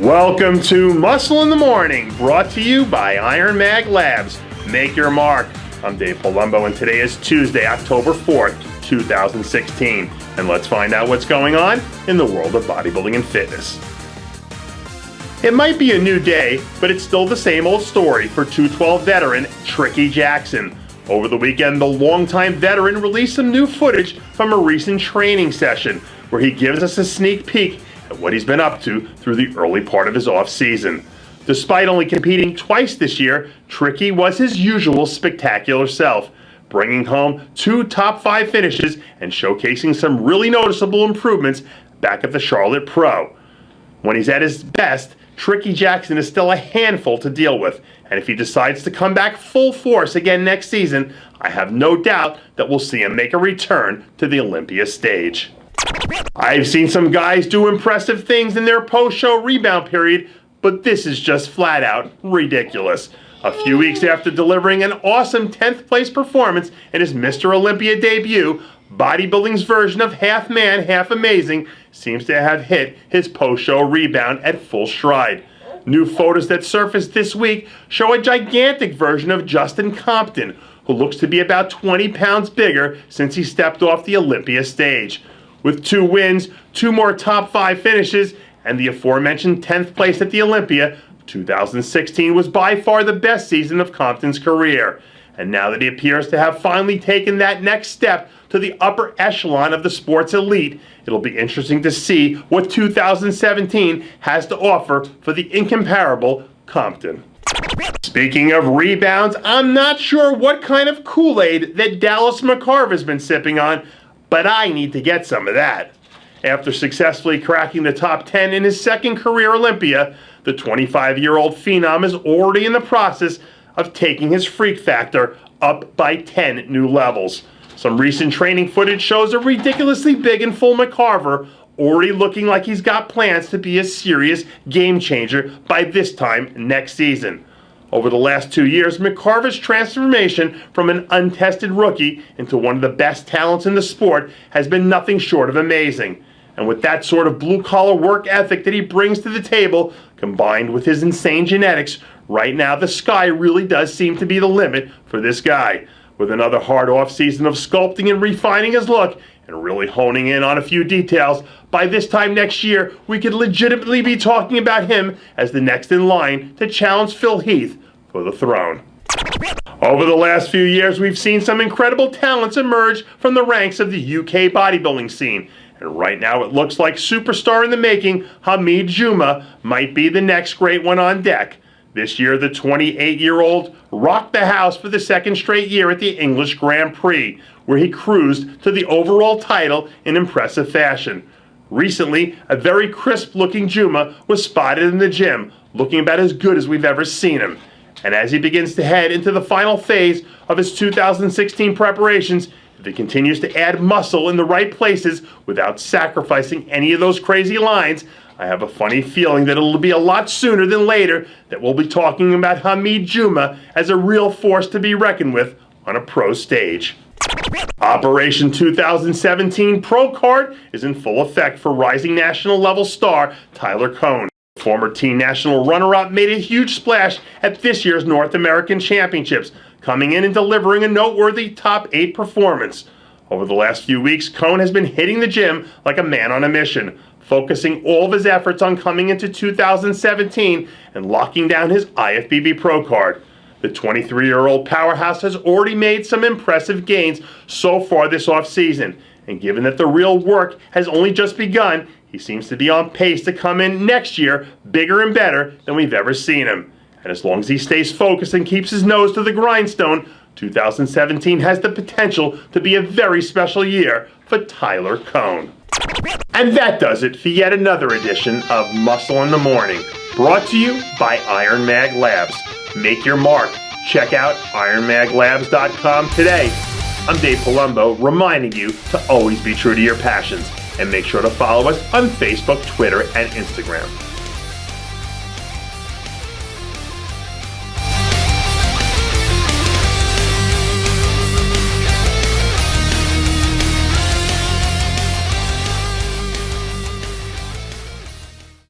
Welcome to Muscle in the Morning, brought to you by Iron Mag Labs. Make your mark. I'm Dave Palumbo, and today is Tuesday, October 4th, 2016. And let's find out what's going on in the world of bodybuilding and fitness. It might be a new day, but it's still the same old story for 212 veteran Tricky Jackson. Over the weekend, the longtime veteran released some new footage from a recent training session, where he gives us a sneak peek at what he's been up to through the early part of his off-season. Despite only competing twice this year, Tricky was his usual spectacular self, bringing home 2 top 5 finishes and showcasing some really noticeable improvements back at the Charlotte Pro. When he's at his best, Tricky Jackson is still a handful to deal with, and if he decides to come back full force again next season, I have no doubt that we'll see him make a return to the Olympia stage. I've seen some guys do impressive things in their post-show rebound period, but this is just flat out ridiculous. A few weeks after delivering an awesome 10th place performance in his Mr. Olympia debut, Bodybuilding's version of half man, half amazing seems to have hit his post-show rebound at full stride. New photos that surfaced this week show a gigantic version of Justin Compton, who looks to be about 20 pounds bigger since he stepped off the Olympia stage. With 2 wins, 2 more top 5 finishes, and the aforementioned 10th place at the Olympia, 2016 was by far the best season of Compton's career. And now that he appears to have finally taken that next step to the upper echelon of the sport's elite, it'll be interesting to see what 2017 has to offer for the incomparable Compton. Speaking of rebounds, I'm not sure what kind of Kool-Aid that Dallas McCarver has been sipping on, but I need to get some of that. After successfully cracking the top 10 in his second career Olympia, the 25-year-old phenom is already in the process of taking his freak factor up by 10 new levels. Some recent training footage shows a ridiculously big and full McCarver already looking like he's got plans to be a serious game changer by this time next season. Over the last 2 years, McCarver's transformation from an untested rookie into one of the best talents in the sport has been nothing short of amazing. And with that sort of blue-collar work ethic that he brings to the table, combined with his insane genetics, right now the sky really does seem to be the limit for this guy. With another hard off-season of sculpting and refining his look, and really honing in on a few details, by this time next year, we could legitimately be talking about him as the next in line to challenge Phil Heath for the throne. Over the last few years, we've seen some incredible talents emerge from the ranks of the UK bodybuilding scene. And right now it looks like superstar in the making, Hameed Juma, might be the next great one on deck. This year, the 28-year-old rocked the house for the second straight year at the English Grand Prix, where he cruised to the overall title in impressive fashion. Recently, a very crisp-looking Juma was spotted in the gym, looking about as good as we've ever seen him. And as he begins to head into the final phase of his 2016 preparations, if he continues to add muscle in the right places without sacrificing any of those crazy lines, I have a funny feeling that it'll be a lot sooner than later that we'll be talking about Hameed Juma as a real force to be reckoned with on a pro stage. Operation 2017 Pro Card is in full effect for rising national level star Tyler Cohen. Former teen national runner-up made a huge splash at this year's North American Championships, coming in and delivering a noteworthy top 8 performance. Over the last few weeks, Cohen has been hitting the gym like a man on a mission, focusing all of his efforts on coming into 2017 and locking down his IFBB Pro Card. The 23-year-old powerhouse has already made some impressive gains so far this offseason, and given that the real work has only just begun, he seems to be on pace to come in next year bigger and better than we've ever seen him. And as long as he stays focused and keeps his nose to the grindstone, 2017 has the potential to be a very special year for Tyler Cohen. And that does it for yet another edition of Muscle in the Morning, brought to you by Iron Mag Labs. Make your mark. Check out ironmaglabs.com today. I'm Dave Palumbo, reminding you to always be true to your passions, and make sure to follow us on Facebook, Twitter, and Instagram.